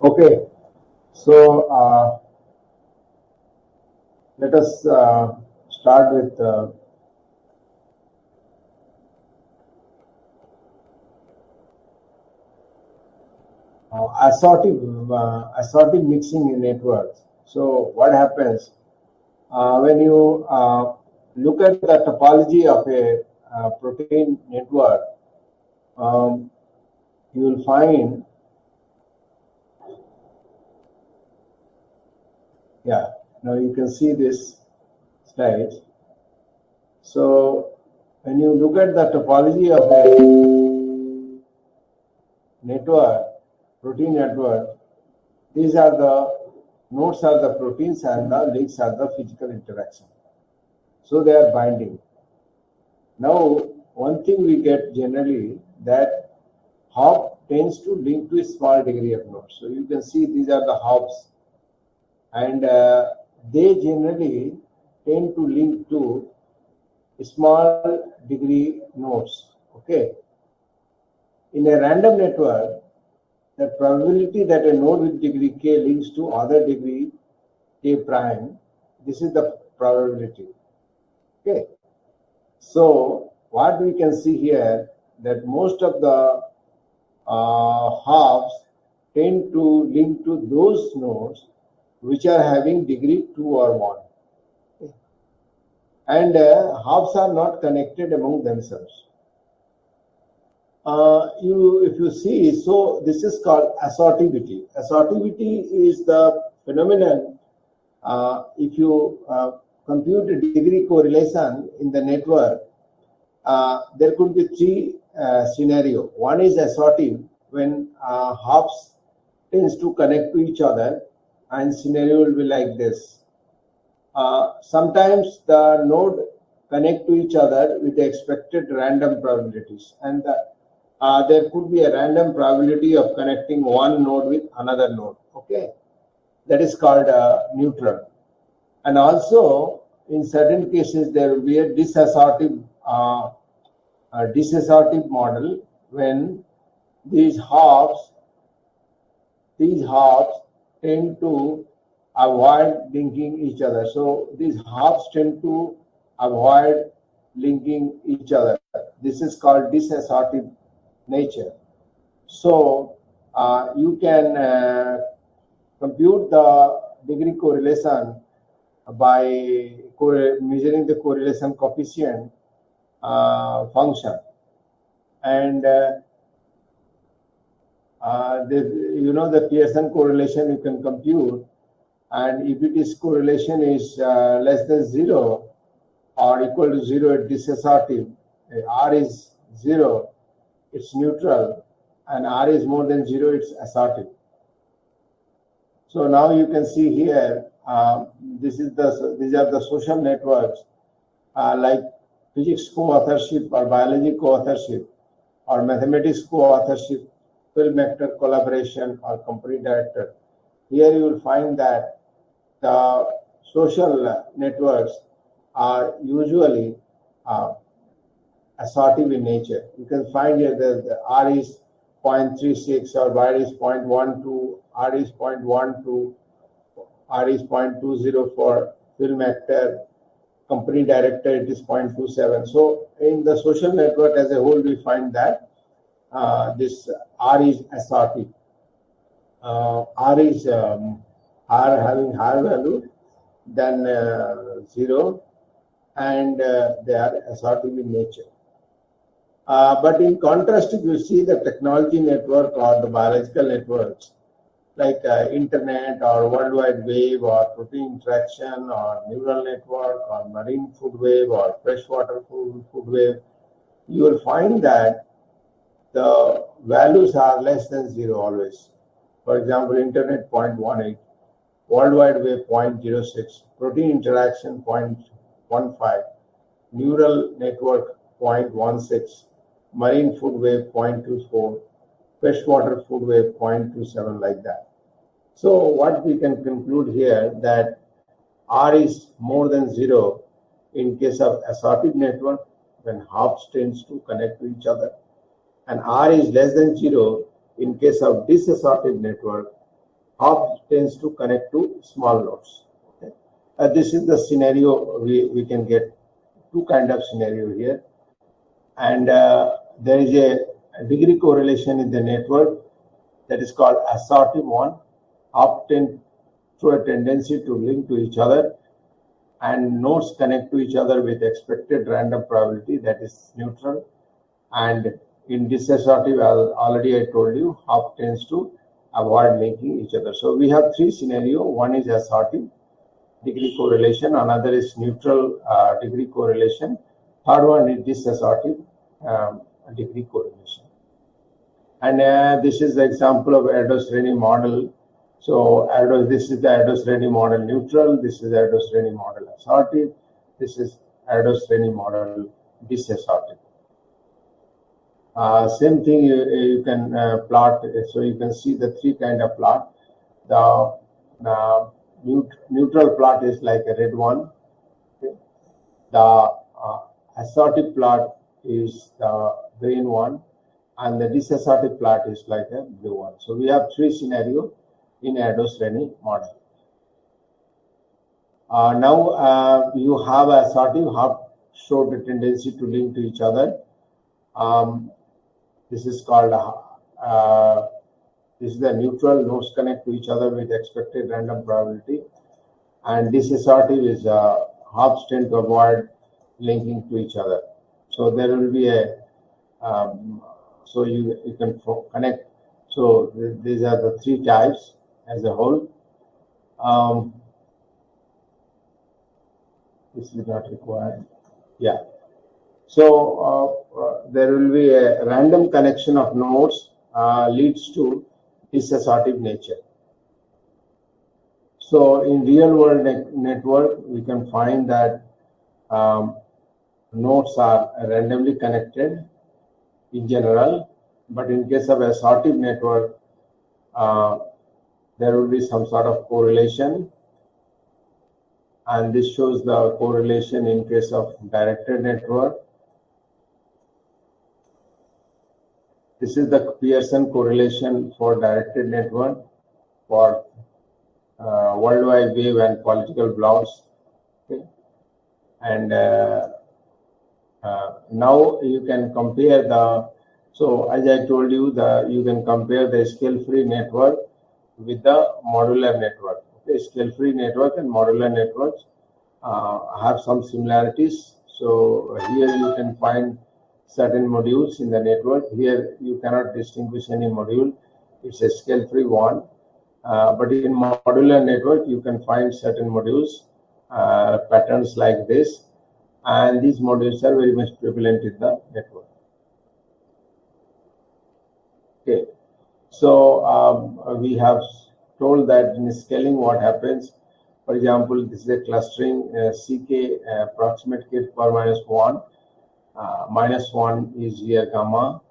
Okay, so let us start with assortive mixing in networks. So what happens when you look at the topology of a protein network? um, you will find, yeah, now you can see this slide. So when you look at the topology of a network, protein network, these are the nodes are the proteins and the links are the physical interaction. So they are binding. Now, one thing we get generally that hop tends to link to a small degree of nodes. So you can see these are the hops, and they generally tend to link to small degree nodes. Okay. In a random network, the probability that a node with degree k links to other degree k prime, this is the probability. Okay. So what we can see here that most of the hops tend to link to those nodes which are having degree 2 or 1. Okay. And hops are not connected among themselves. If you see, so this is called assortivity. Assortivity is the phenomenon. If you compute a degree correlation in the network, there could be three scenario. One is assortive, when hops tends to connect to each other, and scenario will be like this. Sometimes the node connect to each other with expected random probabilities, and there could be a random probability of connecting one node with another node. Okay, that is called neutral. And also, in certain cases, there will be a disassortive model when these hops tend to avoid linking each other. So these hops tend to avoid linking each other. This is called disassortive nature. So you can compute the degree correlation by measuring the correlation coefficient function, and the Pearson correlation you can compute, and if it is correlation is less than 0 or equal to 0, it's disassortive. R is 0, it's neutral, and R is more than 0, it's assortive. So now you can see here, these are the social networks like physics co-authorship or biology co-authorship or mathematics co-authorship, film actor collaboration or company director. Here you will find that the social networks are usually assortive in nature. You can find here that the R is 0.36 or Y is 0.12, R is 0.12, R is 0.20 for film actor, company director, it is 0.27. So in the social network as a whole, we find that this R is assortive. R is R having higher value than 0, and they are assortive in nature. But in contrast, if you see the technology network or the biological networks like internet or World Wide Web or protein interaction or neural network or marine food web or freshwater food web, you will find that the values are less than 0 always. For example, internet 0.18, World Wide Web 0.06, protein interaction 0.15, neural network 0.16, marine food web 0.24, freshwater food web 0.27, like that. So what we can conclude here that R is more than 0 in case of assortive network when hops tends to connect to each other, and R is less than 0 in case of disassortive network hop tends to connect to small nodes. Okay? This is the scenario we can get two kind of scenario here, and there is a degree correlation in the network that is called assortive one. Hop tend through a tendency to link to each other, and nodes connect to each other with expected random probability, that is neutral. And in disassortive, already I told you, hop tends to avoid linking each other. So we have three scenario. One is assortive degree correlation, another is neutral degree correlation, third one is disassortive degree correlation. And this is the example of Erdős-Rényi model. So this is the Erdős-Rényi model neutral, this is Erdős-Rényi model assortive, this is Erdős-Rényi model disassortive. Same thing you can plot, so you can see the three kind of plot. The neutral plot is like a red one. Okay. The assortive plot is the green one, and the disassortive plot is like a blue one. So we have three scenarios in Erdős-Rényi model. Now you have assortive hop showed the tendency to link to each other. This is called this is the neutral, nodes connect to each other with expected random probability, and disassortive is hops tend to avoid linking to each other. So there will be a so you can connect. So these are the three types as a whole. This is not required. Yeah. So there will be a random connection of nodes leads to disassortive nature. So in real world network, we can find that nodes are randomly connected in general, but in case of assortive network, there will be some sort of correlation, and this shows the correlation in case of directed network. This is the Pearson correlation for directed network for World Wide Web and political blocks. Okay. And now you can compare the, so as I told you, you can compare the scale-free network with the modular network. Okay. Scale-free network and modular networks have some similarities. So here you can find certain modules in the network. Here you cannot distinguish any module. It's a scale-free one. But in modular network, you can find certain modules, patterns like this, and these modules are very much prevalent in the network. Okay, so we have told that in scaling what happens. For example, this is a clustering CK approximate k to the power minus 1. Minus 1 is here gamma,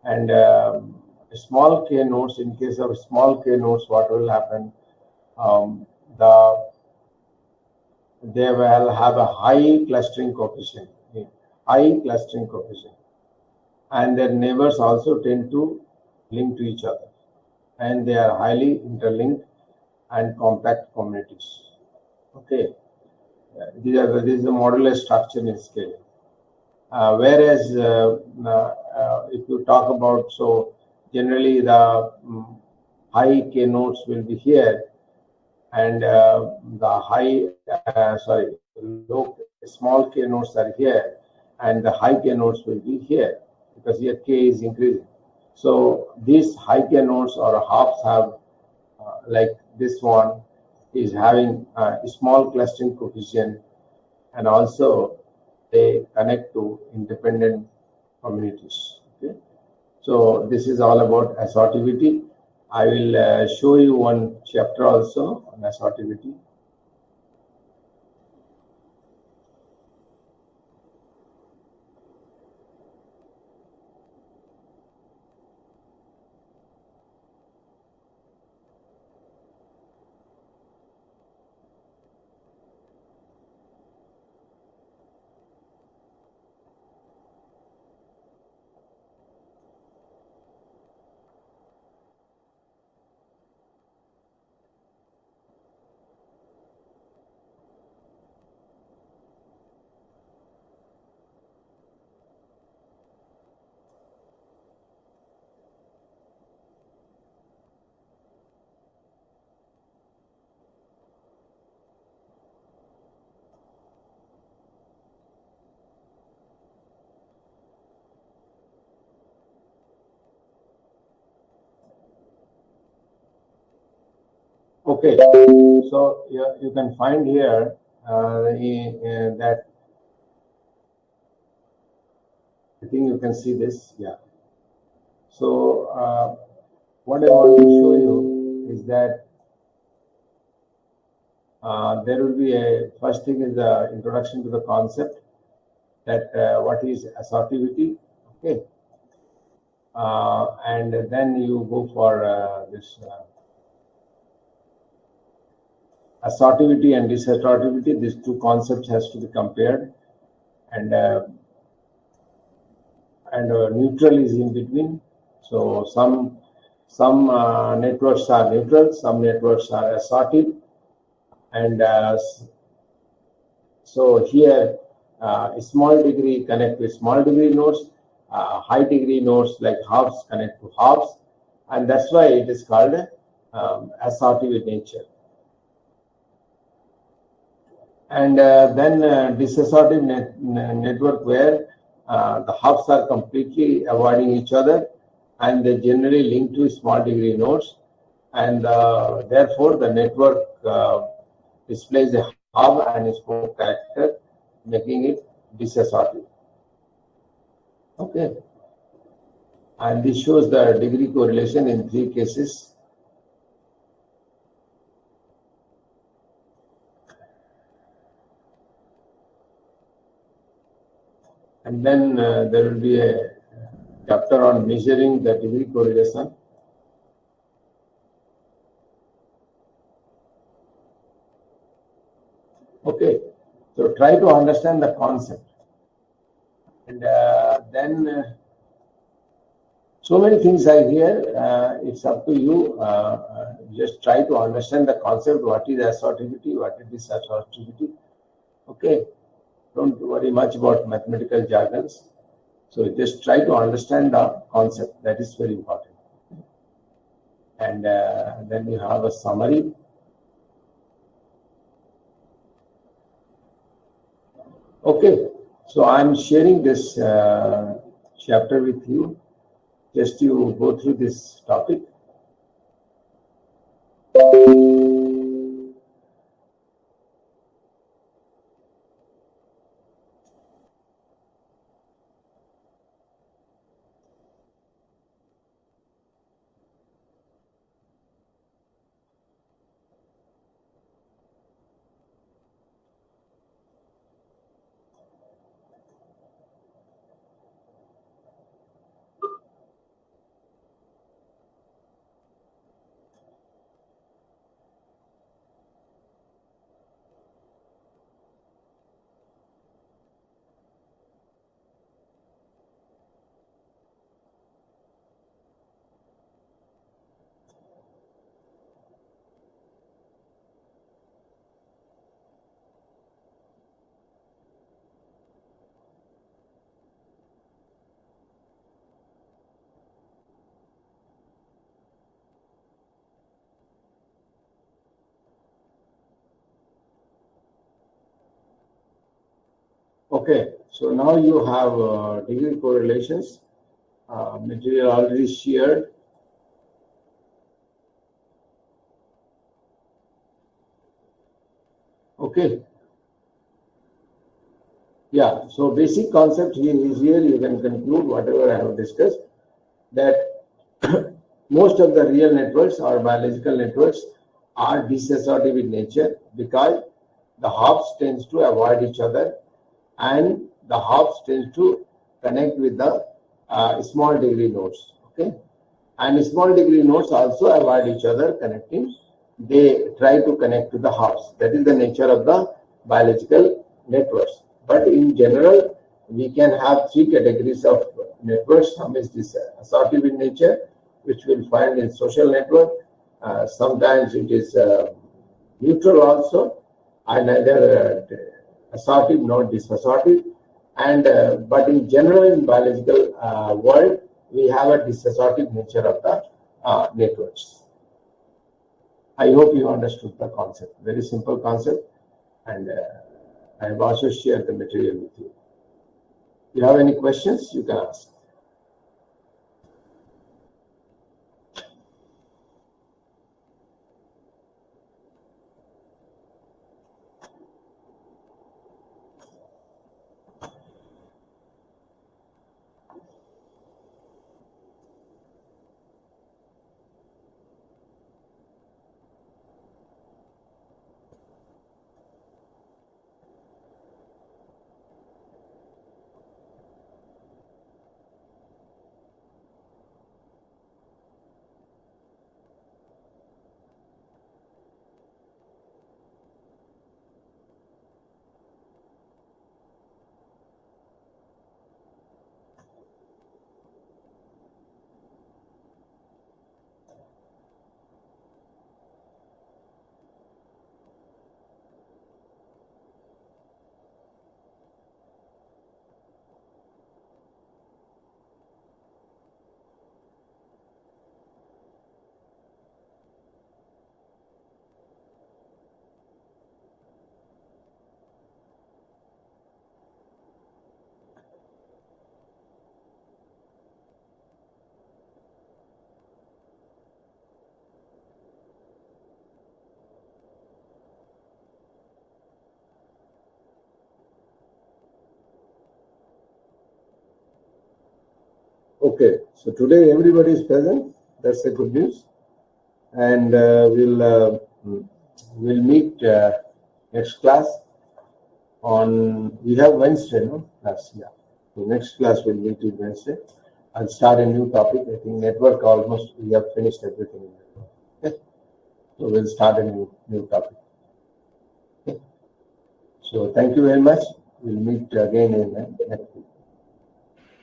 and small k nodes, in case of small k nodes, what will happen? They will have a high clustering coefficient, and their neighbors also tend to link to each other, and they are highly interlinked and compact communities. Okay, this is the modular structure in scaling. Whereas if you talk about, so generally the high k nodes will be here, and the small k nodes are here, and the high k nodes will be here, because here k is increasing. So these high k nodes or hops have, like this one, is having a small clustering coefficient, and also they connect to independent communities. Okay, so this is all about assortivity. I will show you one chapter also on assortivity. Okay, so you can find here that I think you can see this. Yeah. So what I want to show you is that there will be a first thing is the introduction to the concept that what is assortivity. Okay. And then you go for this assortivity and disassortivity. These two concepts has to be compared, and neutral is in between. So some networks are neutral, some networks are assorted, and so here small degree connect with small degree nodes, high degree nodes like hops connect to hops, and that's why it is called assortive in nature. And then disassortive network where the hubs are completely avoiding each other, and they generally link to small degree nodes, and therefore the network displays a hub and a spoke character, making it disassortive. Okay, and this shows the degree correlation in 3 cases. And then there will be a chapter on measuring the degree correlation. Okay, so try to understand the concept. And then so many things are here. It's up to you. Just try to understand the concept. What is assortivity? What is disassortivity? Okay, don't worry much about mathematical jargons. So just try to understand the concept. That is very important. And then you have a summary. Okay, so I'm sharing this chapter with you. Just you go through this topic. Okay, so now you have degree correlations, material already shared. Okay. Yeah, so basic concept here is here. You can conclude whatever I have discussed, that most of the real networks or biological networks are disassortive in nature because the hops tends to avoid each other, and the hops tends to connect with the small degree nodes. Okay, and small degree nodes also avoid each other connecting. They try to connect to the hops. That is the nature of the biological networks. But in general, we can have 3 categories of networks. Some is this assortive in nature, which we'll find in social network. Sometimes it is neutral also, and neither assortive nor disassortive. And but in general, in biological world, we have a disassortive nature of the networks. I hope you understood the concept. Very simple concept, and I have also shared the material with you. If you have any questions, you can ask. Okay, so today everybody is present. That's the good news, and we'll meet next class on. We have Wednesday, no class? Yeah. So next class we'll meet on Wednesday. I'll start a new topic. I think network almost we have finished everything. Okay. So we'll start a new topic. Okay. So thank you very much. We'll meet again in next week.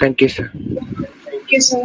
Thank you, sir. Thank you, sir.